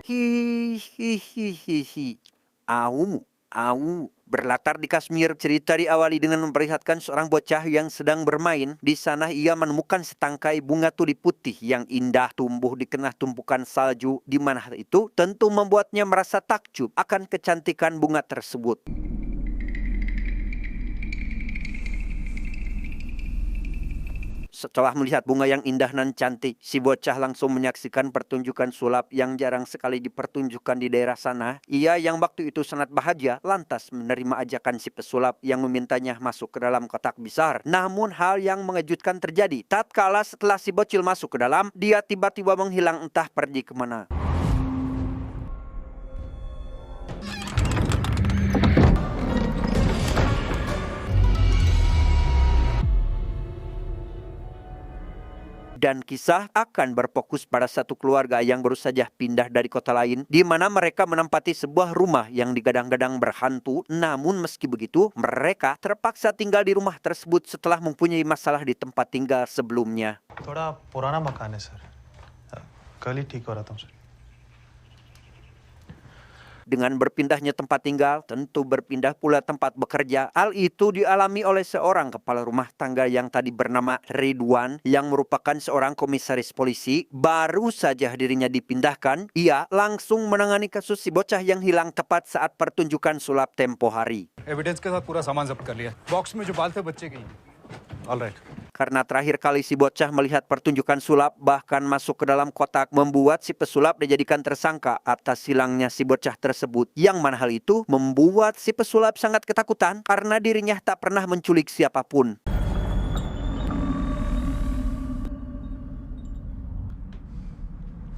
Hihihihi. Au. Berlatar di Kashmir, cerita diawali dengan memperlihatkan seorang bocah yang sedang bermain. Di sana ia menemukan setangkai bunga tuli putih yang indah tumbuh di tengah tumpukan salju, di mana hal itu tentu membuatnya merasa takjub akan kecantikan bunga tersebut. Setelah melihat bunga yang indah dan cantik, si bocah langsung menyaksikan pertunjukan sulap yang jarang sekali dipertunjukkan di daerah sana. Ia yang waktu itu sangat bahagia, lantas menerima ajakan si pesulap yang memintanya masuk ke dalam kotak besar. Namun hal yang mengejutkan terjadi. Tatkala setelah si bocil masuk ke dalam, dia tiba-tiba menghilang entah pergi kemana. Dan kisah akan berfokus pada satu keluarga yang baru saja pindah dari kota lain, di mana mereka menempati sebuah rumah yang digadang-gadang berhantu. Namun meski begitu, mereka terpaksa tinggal di rumah tersebut setelah mempunyai masalah di tempat tinggal sebelumnya. थोड़ा पुराना मकान है सर, कल ही ठीक हो रहा था sir. Dengan berpindahnya tempat tinggal, tentu berpindah pula tempat bekerja. Hal itu dialami oleh seorang kepala rumah tangga yang tadi bernama Ridwan, yang merupakan seorang komisaris polisi. Baru saja dirinya dipindahkan, ia langsung menangani kasus si bocah yang hilang tepat saat pertunjukan sulap tempo hari. Evidence के साथ पूरा सामान जब्त कर लिया. बॉक्स में जो बाल थे बच्चे के ही. Alright. Karena terakhir kali si bocah melihat pertunjukan sulap, bahkan masuk ke dalam kotak, membuat si pesulap dijadikan tersangka atas hilangnya si bocah tersebut. Yang mana hal itu membuat si pesulap sangat ketakutan karena dirinya tak pernah menculik siapapun.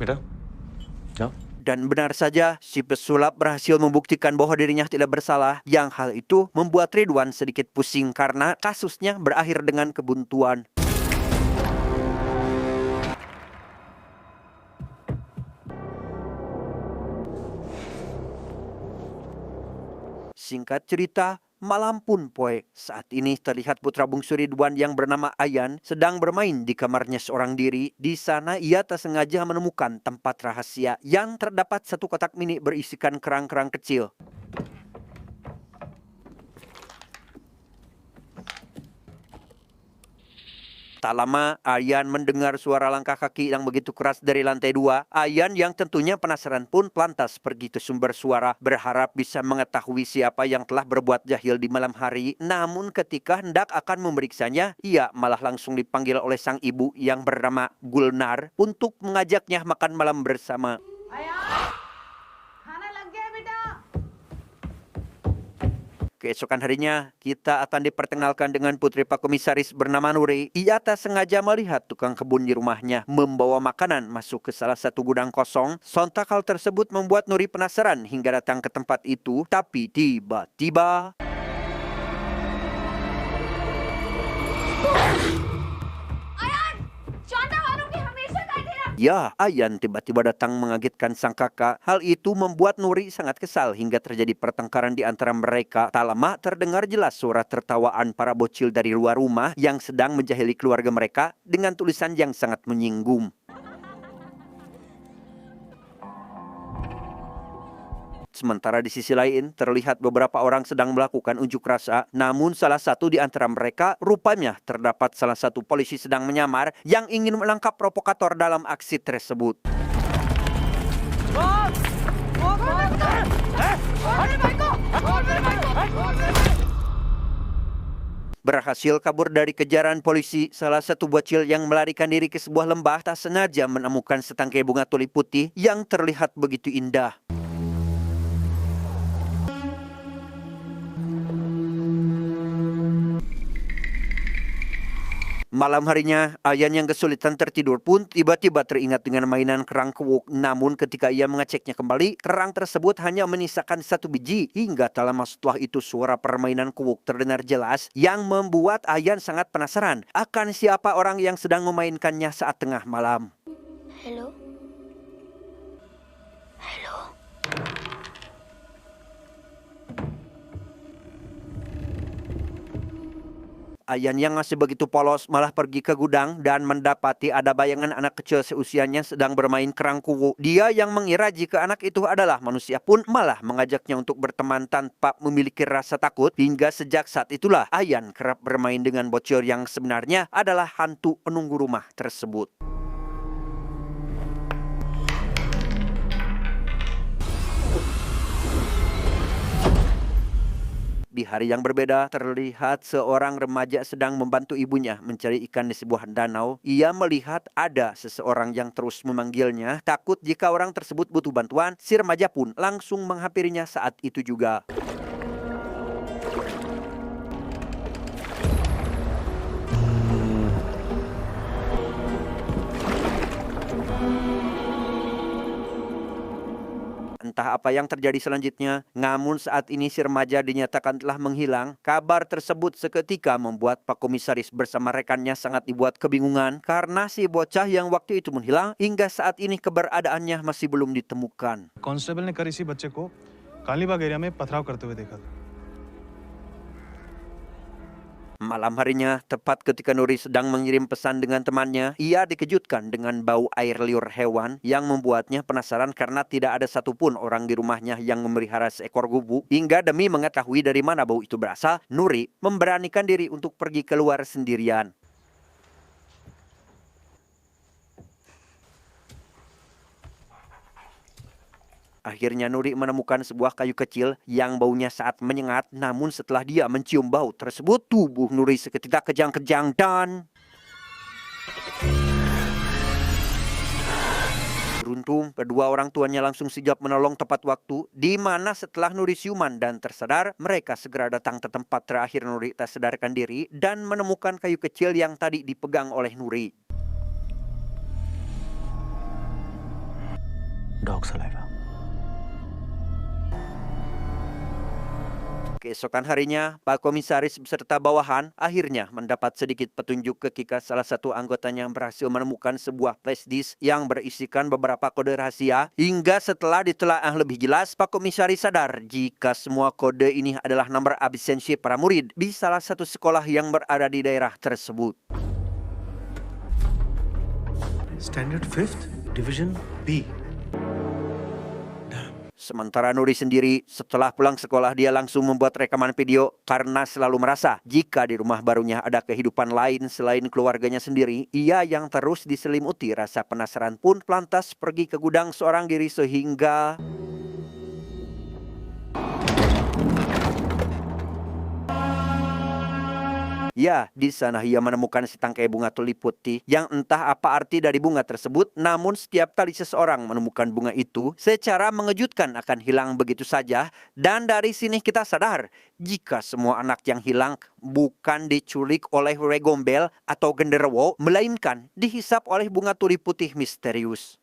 बेटा, जाओ. Dan benar saja, si pesulap berhasil membuktikan bahwa dirinya tidak bersalah. Yang hal itu membuat Ridwan sedikit pusing karena kasusnya berakhir dengan kebuntuan. Singkat cerita, malam pun poe. Saat ini terlihat putra bungsu Ridwan yang bernama Ayan sedang bermain di kamarnya seorang diri. Di sana ia tak sengaja menemukan tempat rahasia yang terdapat satu kotak mini berisikan kerang-kerang kecil. Tak lama, Ayan mendengar suara langkah kaki yang begitu keras dari lantai 2. Ayan yang tentunya penasaran pun lantas pergi ke sumber suara, berharap bisa mengetahui siapa yang telah berbuat jahil di malam hari. Namun ketika hendak akan memeriksanya, ia malah langsung dipanggil oleh sang ibu yang bernama Gulnar untuk mengajaknya makan malam bersama. Keesokan harinya, kita akan diperkenalkan dengan putri Pak Komisaris bernama Nuri. Ia tak sengaja melihat tukang kebun di rumahnya membawa makanan masuk ke salah satu gudang kosong. Sontak hal tersebut membuat Nuri penasaran hingga datang ke tempat itu. Tapi tiba-tiba... Ya, Ayan tiba-tiba datang mengagetkan sang kakak. Hal itu membuat Nuri sangat kesal hingga terjadi pertengkaran di antara mereka. Tak lama terdengar jelas suara tertawaan para bocil dari luar rumah yang sedang menjahili keluarga mereka dengan tulisan yang sangat menyinggung. Sementara di sisi lain, terlihat beberapa orang sedang melakukan unjuk rasa. Namun salah satu di antara mereka, rupanya terdapat salah satu polisi sedang menyamar yang ingin menangkap provokator dalam aksi tersebut. Berhasil kabur dari kejaran polisi, salah satu bocil yang melarikan diri ke sebuah lembah tak sengaja menemukan setangkai bunga tuli putih yang terlihat begitu indah. Malam harinya, Ayan yang kesulitan tertidur pun tiba-tiba teringat dengan mainan kerang kewuk. Namun ketika ia mengeceknya kembali, kerang tersebut hanya menyisakan satu biji. Hingga tak lama setelah itu suara permainan kewuk terdengar jelas yang membuat Ayan sangat penasaran akan siapa orang yang sedang memainkannya saat tengah malam. Hello? Hello? Ayan yang masih begitu polos malah pergi ke gudang dan mendapati ada bayangan anak kecil seusianya sedang bermain kerangkuwu. Dia yang mengira jika anak itu adalah manusia pun malah mengajaknya untuk berteman tanpa memiliki rasa takut. Hingga sejak saat itulah Ayan kerap bermain dengan bocil yang sebenarnya adalah hantu penunggu rumah tersebut. Di hari yang berbeda, terlihat seorang remaja sedang membantu ibunya mencari ikan di sebuah danau. Ia melihat ada seseorang yang terus memanggilnya. Takut jika orang tersebut butuh bantuan, si remaja pun langsung menghampirinya saat itu juga. Entah apa yang terjadi selanjutnya, namun saat ini si remaja dinyatakan telah menghilang. Kabar tersebut seketika membuat Pak Komisaris bersama rekannya sangat dibuat kebingungan karena si bocah yang waktu itu menghilang hingga saat ini keberadaannya masih belum ditemukan. Constable ने कर इसी बच्चे को कालीबाग एरिया में पथराव करते हुए देखा था। Malam harinya, tepat ketika Nuri sedang mengirim pesan dengan temannya, ia dikejutkan dengan bau air liur hewan yang membuatnya penasaran karena tidak ada satupun orang di rumahnya yang memelihara seekor gubu. Hingga demi mengetahui dari mana bau itu berasal, Nuri memberanikan diri untuk pergi keluar sendirian. Akhirnya Nuri menemukan sebuah kayu kecil yang baunya sangat menyengat. Namun setelah dia mencium bau tersebut, tubuh Nuri seketika kejang-kejang dan beruntung kedua orang tuanya langsung sigap menolong tepat waktu, di mana setelah Nuri siuman dan tersadar, mereka segera datang ke tempat terakhir Nuri tak sadarkan diri dan menemukan kayu kecil yang tadi dipegang oleh Nuri. Dog saliva. Keesokan harinya, Pak Komisaris beserta bawahan akhirnya mendapat sedikit petunjuk ketika salah satu anggotanya berhasil menemukan sebuah flash disk yang berisikan beberapa kode rahasia. Hingga setelah ditelaah lebih jelas, Pak Komisaris sadar jika semua kode ini adalah nomor absensi para murid di salah satu sekolah yang berada di daerah tersebut. Standard 5th Division B. Sementara Nuri sendiri setelah pulang sekolah dia langsung membuat rekaman video karena selalu merasa jika di rumah barunya ada kehidupan lain selain keluarganya sendiri. Ia yang terus diselimuti rasa penasaran pun lantas pergi ke gudang seorang diri sehingga ya, di sana ia menemukan setangkai bunga tulip putih yang entah apa arti dari bunga tersebut. Namun setiap kali seseorang menemukan bunga itu, secara mengejutkan akan hilang begitu saja. Dan dari sini kita sadar jika semua anak yang hilang bukan diculik oleh wewe gombel atau genderuwo, melainkan dihisap oleh bunga tulip putih misterius.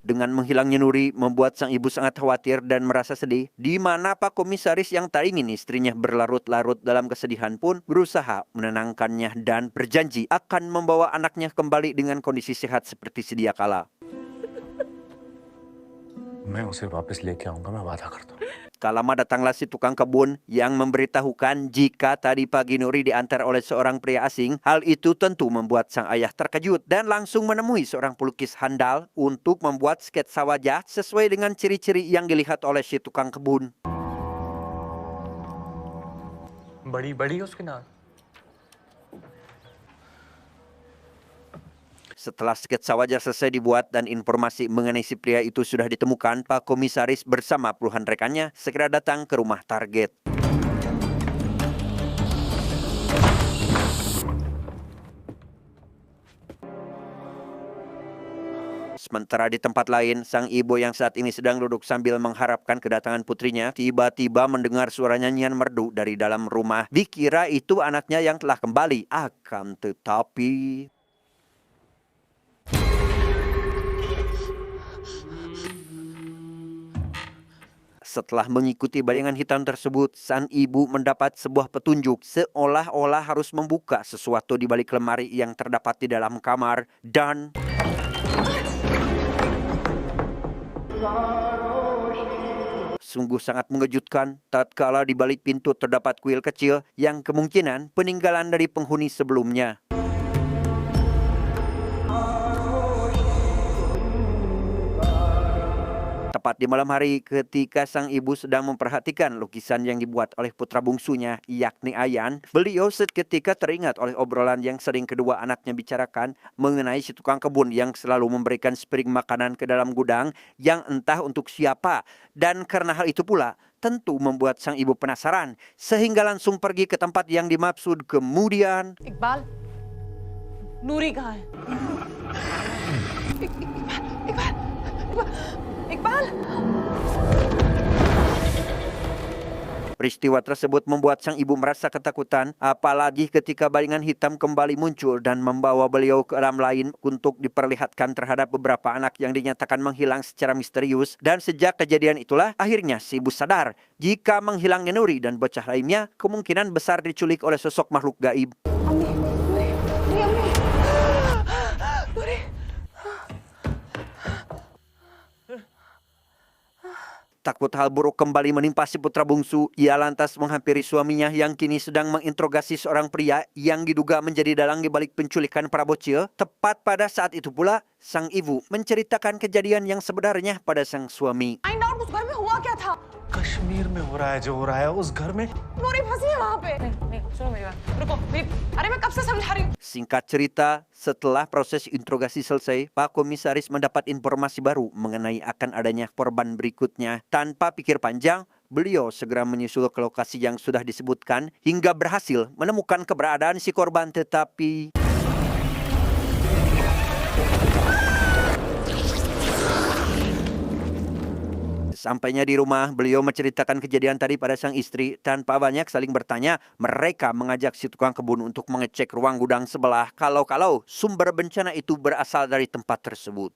Dengan menghilangnya Nuri membuat sang ibu sangat khawatir dan merasa sedih, di mana Pak Komisaris yang tak ingin istrinya berlarut-larut dalam kesedihan pun berusaha menenangkannya dan berjanji akan membawa anaknya kembali dengan kondisi sehat seperti sedia kala. मैं उसे वापस लेके आऊंगा, मैं वादा करता हूँ। Tak lama datanglah si tukang kebun yang memberitahukan jika tadi pagi Nuri diantar oleh seorang pria asing. Hal itu tentu membuat sang ayah terkejut dan langsung menemui seorang pelukis handal untuk membuat sketsa wajah sesuai dengan ciri-ciri yang dilihat oleh si tukang kebun. बड़ी बड़ी उसके नाम। Setelah sketsa wajah selesai dibuat dan informasi mengenai si pria itu sudah ditemukan, Pak Komisaris bersama puluhan rekannya segera datang ke rumah target. Sementara di tempat lain, sang ibu yang saat ini sedang duduk sambil mengharapkan kedatangan putrinya, tiba-tiba mendengar suara nyanyian merdu dari dalam rumah. Dikira itu anaknya yang telah kembali, akan tetapi setelah mengikuti bayangan hitam tersebut, sang ibu mendapat sebuah petunjuk seolah-olah harus membuka sesuatu di balik lemari yang terdapat di dalam kamar dan Sungguh sangat mengejutkan tatkala di balik pintu terdapat kuil kecil yang kemungkinan peninggalan dari penghuni sebelumnya. Tepat di malam hari ketika sang ibu sedang memperhatikan lukisan yang dibuat oleh putra bungsunya, yakni Ayan, beliau seketika teringat oleh obrolan yang sering kedua anaknya bicarakan mengenai si tukang kebun yang selalu memberikan sepiring makanan ke dalam gudang yang entah untuk siapa. Dan karena hal itu pula, tentu membuat sang ibu penasaran sehingga langsung pergi ke tempat yang dimaksud. Kemudian, Iqbal नूरी कहाँ है इकबाल Iqbal peristiwa tersebut membuat sang ibu merasa ketakutan, apalagi ketika bayangan hitam kembali muncul dan membawa beliau ke alam lain untuk diperlihatkan terhadap beberapa anak yang dinyatakan menghilang secara misterius. Dan sejak kejadian itulah akhirnya si ibu sadar jika menghilangnya Nuri dan bocah lainnya kemungkinan besar diculik oleh sosok makhluk gaib. Takut hal buruk kembali menimpa si putra bungsu, ia lantas menghampiri suaminya yang kini sedang menginterogasi seorang pria yang diduga menjadi dalang di balik penculikan para bocil. Tepat pada saat itu pula, sang ibu menceritakan kejadian yang sebenarnya pada sang suami. Find out उस घर में हुआ क्या था कश्मीर में हो रहा है जो हो रहा है उस घर में नूरी फंसी है वहाँ पे नहीं सुनो मेरी बात रुको अरे मैं कब से समझा रही हूँ Singkat cerita, setelah proses interogasi selesai, Pak Komisaris mendapat informasi baru mengenai akan adanya korban berikutnya. Tanpa pikir panjang, beliau segera menyusul ke lokasi yang sudah disebutkan hingga berhasil menemukan keberadaan si korban. Tetapi sampainya di rumah, beliau menceritakan kejadian tadi pada sang istri. Tanpa banyak saling bertanya, mereka mengajak si tukang kebun untuk mengecek ruang gudang sebelah kalau-kalau sumber bencana itu berasal dari tempat tersebut.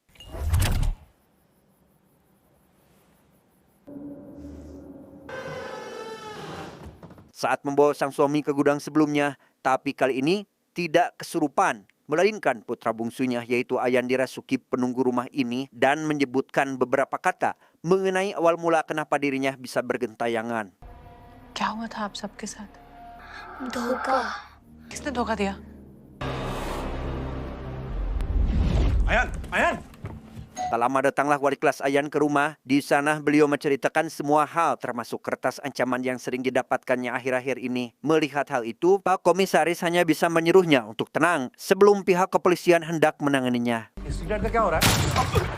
Saat membawa sang suami ke gudang sebelumnya, tapi kali ini tidak kesurupan, melainkan putra bungsunya yaitu Ayan dirasuki penunggu rumah ini dan menyebutkan beberapa kata mengenai awal mula kenapa dirinya bisa bergentayangan. क्या हुआ था आप सबके साथ धोखा किसने धोखा दिया अयन अयन Tak lama datanglah wali kelas Ayan ke rumah. Di sana beliau menceritakan semua hal termasuk kertas ancaman yang sering didapatkannya akhir-akhir ini. Melihat hal itu, Pak Komisaris hanya bisa menyuruhnya untuk tenang sebelum pihak kepolisian hendak menanganinya. Student का क्या हो रहा है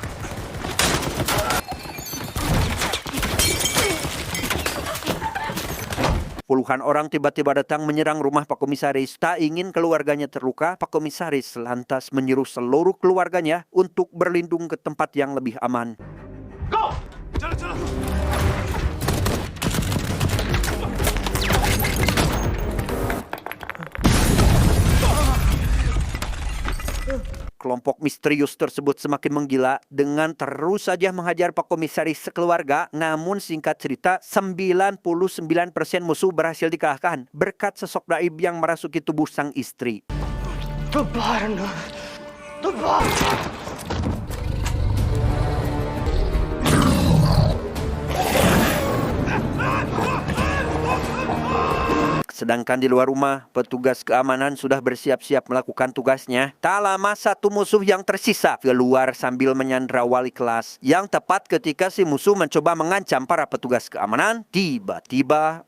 Puluhan orang tiba-tiba datang menyerang rumah Pak Komisaris. Tak ingin keluarganya terluka, Pak Komisaris lantas menyuruh seluruh keluarganya untuk berlindung ke tempat yang lebih aman. go चलो चलो Kelompok misterius tersebut semakin menggila dengan terus saja menghajar Pak Komisaris sekeluarga. Namun singkat cerita, 99% musuh berhasil dikalahkan berkat sosok gaib yang merasuki tubuh sang istri. Sedangkan di luar rumah, petugas keamanan sudah bersiap-siap melakukan tugasnya. Tak lama satu musuh yang tersisa keluar sambil menyandra wali kelas. Yang tepat ketika si musuh mencoba mengancam para petugas keamanan, tiba-tiba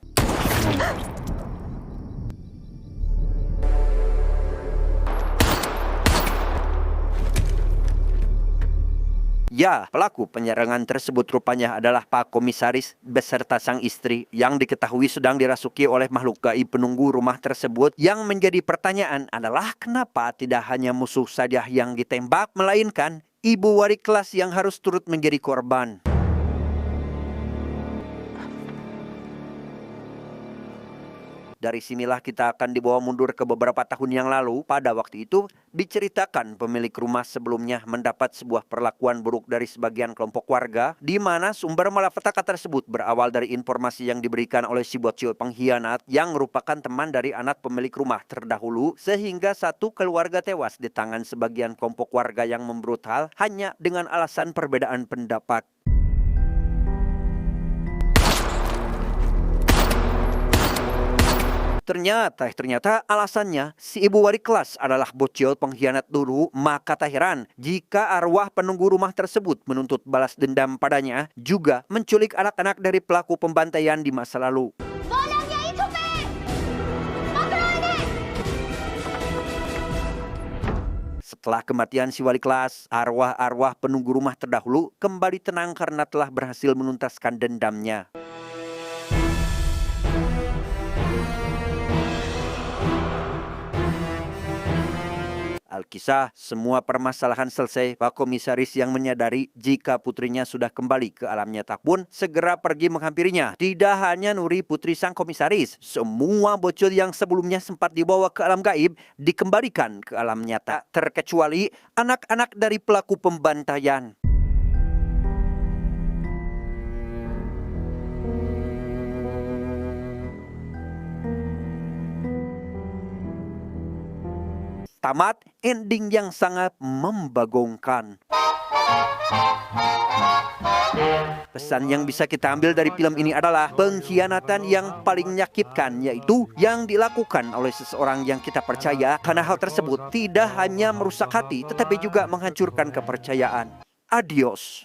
ya, pelaku penyerangan tersebut rupanya adalah Pak Komisaris beserta sang istri yang diketahui sedang dirasuki oleh makhluk gaib penunggu rumah tersebut. Yang menjadi pertanyaan adalah kenapa tidak hanya musuh saja yang ditembak, melainkan ibu wali kelas yang harus turut menjadi korban. Dari sinilah kita akan dibawa mundur ke beberapa tahun yang lalu. Pada waktu itu diceritakan pemilik rumah sebelumnya mendapat sebuah perlakuan buruk dari sebagian kelompok warga, di mana sumber malapetaka tersebut berawal dari informasi yang diberikan oleh si bocil pengkhianat yang merupakan teman dari anak pemilik rumah terdahulu, sehingga satu keluarga tewas di tangan sebagian kelompok warga yang membrutal hanya dengan alasan perbedaan pendapat. Ternyata alasannya si ibu wali kelas adalah bocil pengkhianat dulu, maka tak heran jika arwah penunggu rumah tersebut menuntut balas dendam padanya, juga menculik anak-anak dari pelaku pembantaian di masa lalu. Setelah kematian si wali kelas, arwah-arwah penunggu rumah terdahulu kembali tenang karena telah berhasil menuntaskan dendamnya. Alkisah, semua permasalahan selesai. Pak Komisaris yang menyadari jika putrinya sudah kembali ke alam nyata pun segera pergi menghampirinya. Tidak hanya Nuri, putri sang komisaris, semua bocil yang sebelumnya sempat dibawa ke alam gaib dikembalikan ke alam nyata, terkecuali anak-anak dari pelaku pembantaian. Tamat ending yang sangat membagongkan. Pesan yang bisa kita ambil dari film ini adalah pengkhianatan yang paling menyakitkan, yaitu yang dilakukan oleh seseorang yang kita percaya, karena hal tersebut tidak hanya merusak hati tetapi juga menghancurkan kepercayaan. Adios.